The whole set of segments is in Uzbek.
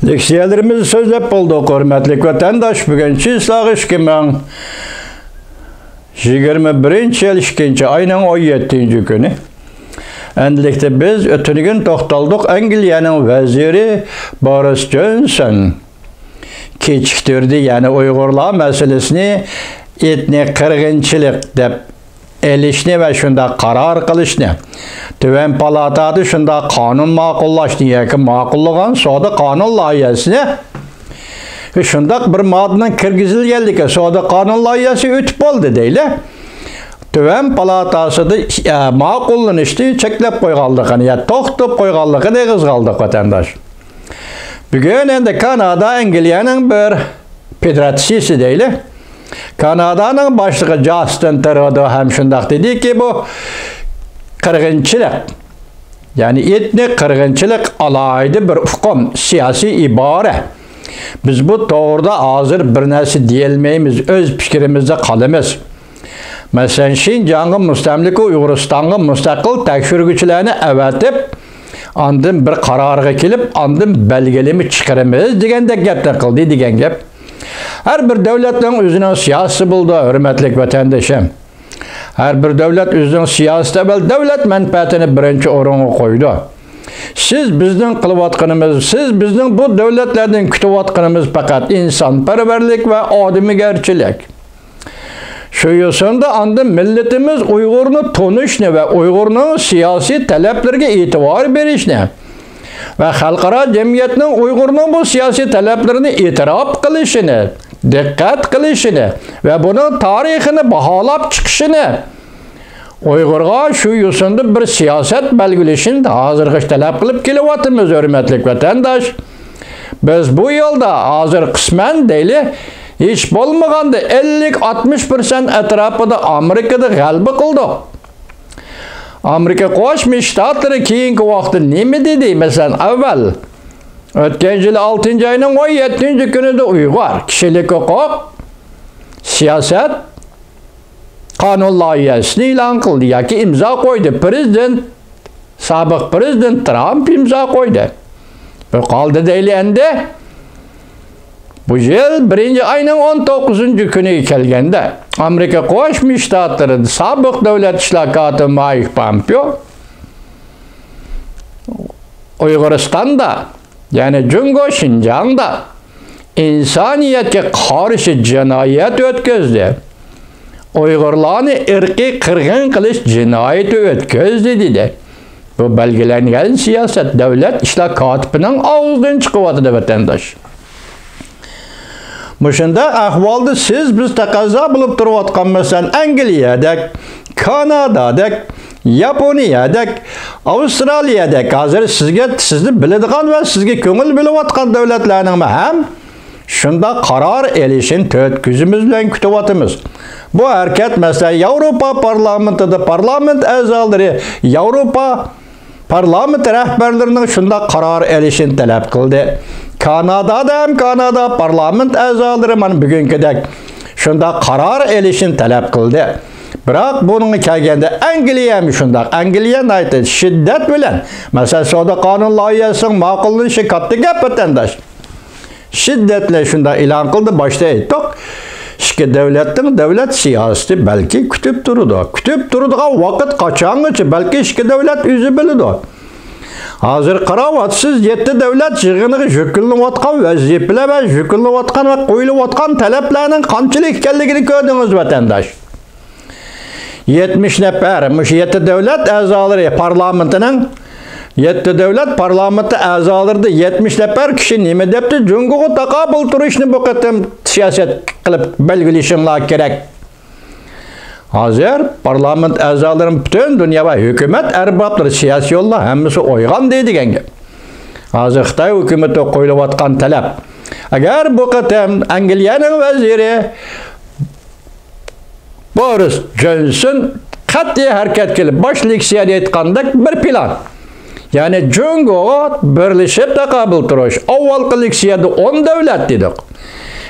Leksiyalarimizni so'zlab bo'ldik, hurmatli vatandosh. Bugun Chislaq 2021-yil 2-oyning 17-kuni. Endilikda biz o'tgan to'xtaldik Angliyaning vaziri Boris Johnson kechiktirdi, ya'ni Uyg'urlar masalasini etnik qirg'inchilik deb elishni va shunda qaror qilishni, Tuvan palatada shunda qonun ma'qullashni yoki ma'qullagan sodi qonun loyihasini shunda bir moddadan kirgizilganligi sodi qonun loyihasi o'tib bo'ldi deyli. Tuvan palatasida ma'qullanishni cheklab qo'yganligini, ya to'xtab qo'yganligini qizg'aldik vatandosh. Bugun endi Kanada Angliyaning bir federatsiyasi deyli. Kanadaning boshlig'i Justin Trudeau ham shundaq dediki, bu qirg'inchilik, ya'ni etnik qirg'inchilik alayda bir hukm, siyosiy ibora. Biz bu to'g'rida hozir bir narsa deyilmaymiz, o'z fikrimizda qolamiz. Masalan, Şinjan'ga mustamlika Uyg'uristonga mustaqil tekshiruvchilarni avatib, ondan bir qarorga kelib, ondan belgelimi chiqaramiz degandek gaplar qildi degan gap. Her bir devletning o'zining siyosati bo'ldi, hurmatli vatandoshim. Her bir devlet o'zining siyosati bilan davlat manfaatini birinchi o'ringa qo'ydi. Siz bizning qilayotganimiz, siz bizning bu davlatlardan kutayotganimiz faqat insonparvarlik va odamgarchilik. Shu yo'sinda ondan millatimiz Uyg'urni tunishni va Uyg'urning siyosiy talablariga e'tibor berishni va xalqaro jamiyatning Uyg'urning bu siyosiy talablarini e'tirof qilishini, diqqat qilishini va buning tarixini baholab chiqishini, Uyg'urga shu yo'sinda bir siyosat belgilashini hozirgacha talab qilib kelyapmiz, hurmatli vatandosh. Biz bu yo'lda hozir qisman deyli, hiç bo'lmaganda 50-60% atrofida Amerikada g'alaba qildik. Amerika Qo'shma Shtatlari keyingi vaqtda nima dedi? Masalan, avval o'tgan yil 6-oyning 17-kunida Uyg'ur kishilik huquq siyosat qonun loyihasini e'lon qildi yoki imzo qo'ydi. Sobiq prezident Trump imzo qo'ydi. Bu qoldi deyli endi. Bu yil 1-oyning 19-kuniga kelganda Amerika Qo'shma Shtatlari sobiq davlat ishlar katibi Mike Pompeo Uyg'uristonda, ya'ni Jungo Şinjan'da insoniyatga qarshi jinoyat o'tkazdi. Uyg'urlarni irqiy qirg'in qilish jinoyati o'tkazdi dedi. Bu belgilangan siyosat davlat ishlar katibining og'zidan chiqyapti vatandosh. Muşunda ahvalda siz biz taqozo bo'lib turayotgan masalan Angliyadek, Kanadadek, Yaponiyadek, Avstraliyadek hozir sizni biladigan va sizga ko'ngil bo'layotgan davlatlarning ham shunda qaror elishini o'tkazimiz bilan kutyapmiz. Bu harakat masalan Yevropa parlamentida parlament a'zolari, Yevropa parlament rahbarlarining shunda qaror elishini talab qildi. Kanada parlament a'zolari mana bugünkidek shunda qaror elishini talab qildi. Biroq bunga kelganda Angliya ham shunda. Angliya aytdi shiddat bilan masalan sodi qonun loyihasining ma'qullanishi katta gap vatandosh. Shiddatla shunda e'lon qildi, boshda aytdik. Ikki davlatning davlat siyosati balki kutib turadi. Kutib turadigan vaqt qachongacha balki ikki davlat o'zi biladi. Hozir qarayapsiz 7 davlat yig'iniga yukilayotgan vazifalar va yukilayotgan va qo'yilayotgan talablarning qanchalik ekanligini ko'rdingiz vatandosh. 70 nafar mush 7 davlat a'zolari parlamentining 7 davlat parlamenti a'zolarida 70 nafar kishi nima debdi? Jungoga taqobil turishni bu qatam siyosat qilib belgilashinglar kerak. Hozir parlament a'zolari butun dunyo va hukumat arboblari siyosiy yo'llar hammasi o'ygan deydigan gap. Hozir Xitoy hukumati qo'yilayotgan talab. Agar bu qatam Angliyaning vaziri Boris Johnson qat'iy harakat qilib boshlik siyosat aytgandek bir plan. Ya'ni Jungoga birlashib taqobil turish. Avvalgi leksiyada 10 davlat dedik.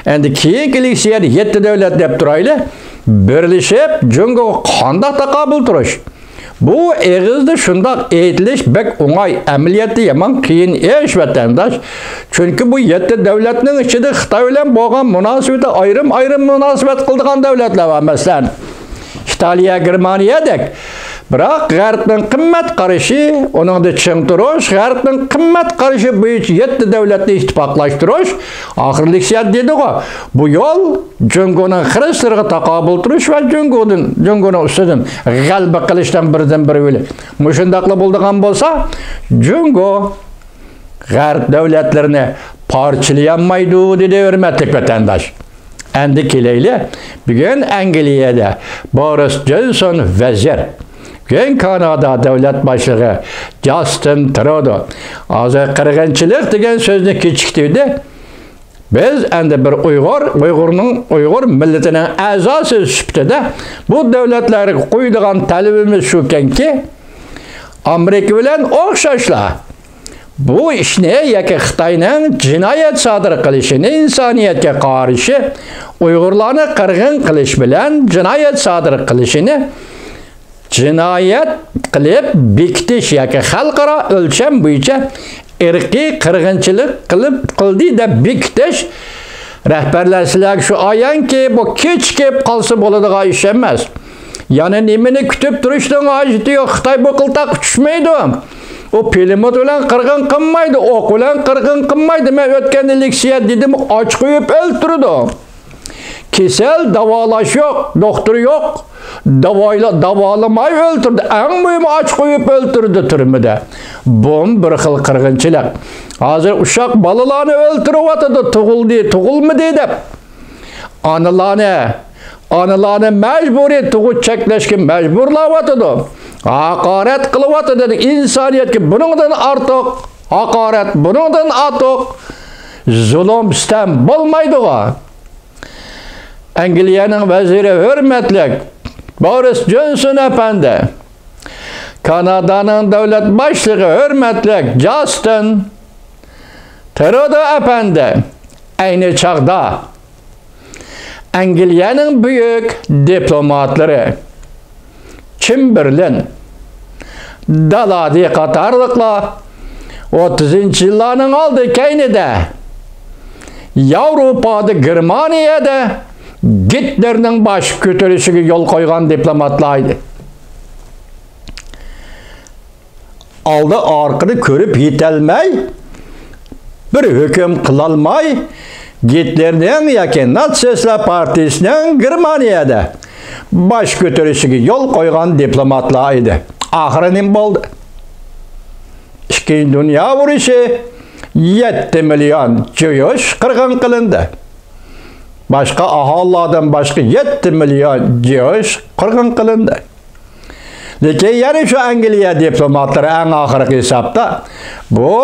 Endi keyingi leksiyada 7 davlat deb turaylik. Birlashib Jungoga qanday taqobil turish. Bu eğizde şundak eğitiliş bek onay ameliyatı yaman kıyın eş vatandaş. Çünkü bu yetti devletinin içinde Xitay bilen boğan münasebeti ayrım münasebet kıldıgan devletler var mesela. İtalya, Germaniya dek. Bırak G'arbning qimmat qarashi, onun da ching turish, G'arbning qimmat qarashi bo'yicha 7 davlatni ittifoqlashtirish, oxirlikcha dedi-ku. Bu yo'l Jungoning xrislariga taqobil turish va Jungoning ustidan g'alaba qilishdan birdan-bir yo'li. Mushundaqla bo'ldigan bo'lsa, Jungo G'arb davlatlarini parchalayamaydi dedi hurmatli vatandosh. Endi kelayli, bugun Angliyada Boris Johnson vazir. Bugün Kanada devlet başlığı Justin Trudeau azı qirg'inchilik degan so'zni kechiktirdi. Biz endi bir Uyg'ur millatining a'zosi sifatida bu davlatlarga qo'yilgan talabimiz shukanki, Amerika bilan o'xshashlar. Bu ishni yoki Xitoyning jinoyat sodir qilishini, insoniyatga qarshi Uyg'urlarni qirg'in qilish bilan jinoyat sodir qilishini jinoyat qilib bekitish yoki xalqaro o'lcham bo'yicha irqiy qirg'inchilik qildi deb bekitish rahbarlar sizlarga shu ayanki bu kech kelib qolsa bo'ladigan ish emas. Yana nimani kutib turishdan hojati yo'q. Xitoy bu qiltaq tushmaydi. O pulemyot bilan qirg'in qilmaydi, o'q bilan qirg'in qilmaydi. Men o'tgan leksiya dedim, och qo'yib o'ltirdi. Kesel davolash yo'q, doktor yo'q. Davolamay o'ltirdi. Eng muhimi och qo'yib o'ltirdi turmida. Bu bir xil qirg'inchilik. Hozir uşaq balalarni o'ltiryapti, tug'ilmadi deb. Analarni majburiy tug'ut cheklashga majburlayapti. Haqorat qilyapti dedi. İnsoniyatga buningdan ortiq haqorat, buningdan ortiq zulm istam bo'lmaydi-ku. Angliyaning vaziri hurmatli Boris Johnson efendi, Kanadaning davlat boshlig'i hurmatli Justin Trudeau efendi, ayni chaqda Angliyaning buyuk diplomatlari Chamberlain, Daladi qatorliqlar 30-yillarning oldi keynida Yevropada, Germaniyada Hitlerning bosh ko'tarishiga yo'l qo'ygan diplomatlar edi. Aldı orqani ko'rib yetolmay, bir hukm qilolmay, Hitlerning yoki Natsistlar partiyasining Germaniyada bosh ko'tarishiga yo'l qo'ygan diplomatlar edi. Oxiri nima bo'ldi? Ikkinchi dunyo urushi 7 million jo'yosh qirg'in qilindi. Başka ahalilardan başka 7 milyon jo'yosh qirg'in qilindi. Lekin yana shu Angliya diplomatlari eng oxirgi hisobda bu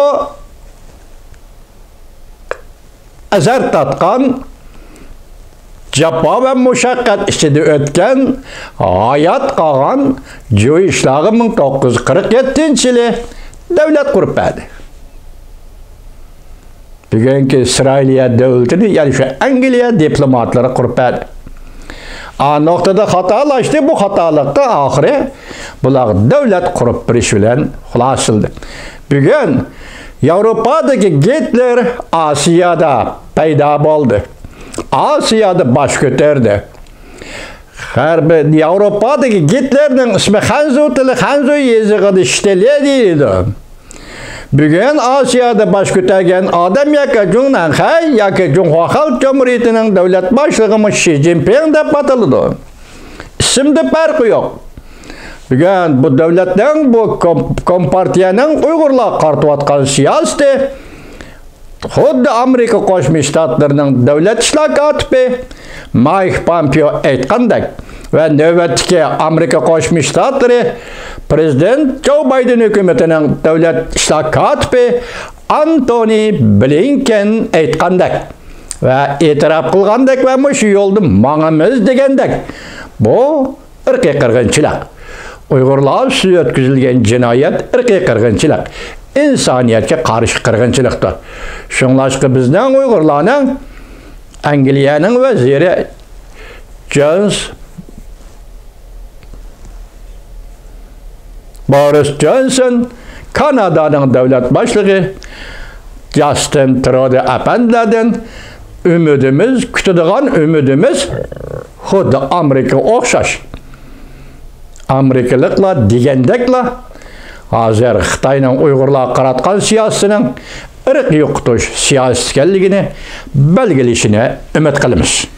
azar tatgan jafo va mushaqqat ichida o'tgan hayot qolgan jo'yishlari 1947-yili davlat qurib berdi. Bugungi İsrailiya davlatini, yani şu Angliya diplomatlari qurib berdi. Noktada xatolaşdı, bu xatolikda oxiri bular davlat qurib berish bilan xulosaldi. Bugun Yevropadagi Hitler Osiyada paydo bo'ldi. Osiyada bosh ko'tardi. G'arbi Yevropadagi Hitlerning ismi Hanzo tili, Hanzo yezig'ida ishlaydi. Bugün Asiyada baş ko'targan odam yoki Junanxay yoki Junxo Xalq Cumhuriyatining davlat boshlig'i Xi Jinping deb ataladi. Ismda farqi yo'q. Bugün bu davlatning, bu kompartiyaning Uyg'urlar qaratayotgan siyosati xuddi Amerika Qo'shma Shtatlarining davlat ishlar kotibi Mike Pompeo aytgandek ve növbetdagi Amerika Qo'shma Shtatlari Prezident Joe Biden hukumatining davlat ishlar kotibi Antony Blinken aytgandek ve e'tirof qilgandek ve shu yo'lda mangamiz degandek, bu irqiy qirg'inchilik. Uyg'urlar ustiga o'tkazilgan jinoyat irqiy qirg'inchilik, insoniyatga qarshi qirg'inchilikdir. Shunlashqa bizning Uyg'urlarning Angliyaning vaziri Boris Johnson, Kanada'nın devlet başlığı, Justin Trudeau efendilerden ümidimiz, kütüdüğün ümidimiz xuddi Amerika o'xshash. Amerikalıkla, degendekla, hazır Xitayning Uyg'urlarga qaratgan siyosatining irq yo'qotish siyosati ekanligini belgilashini umid qilamiz.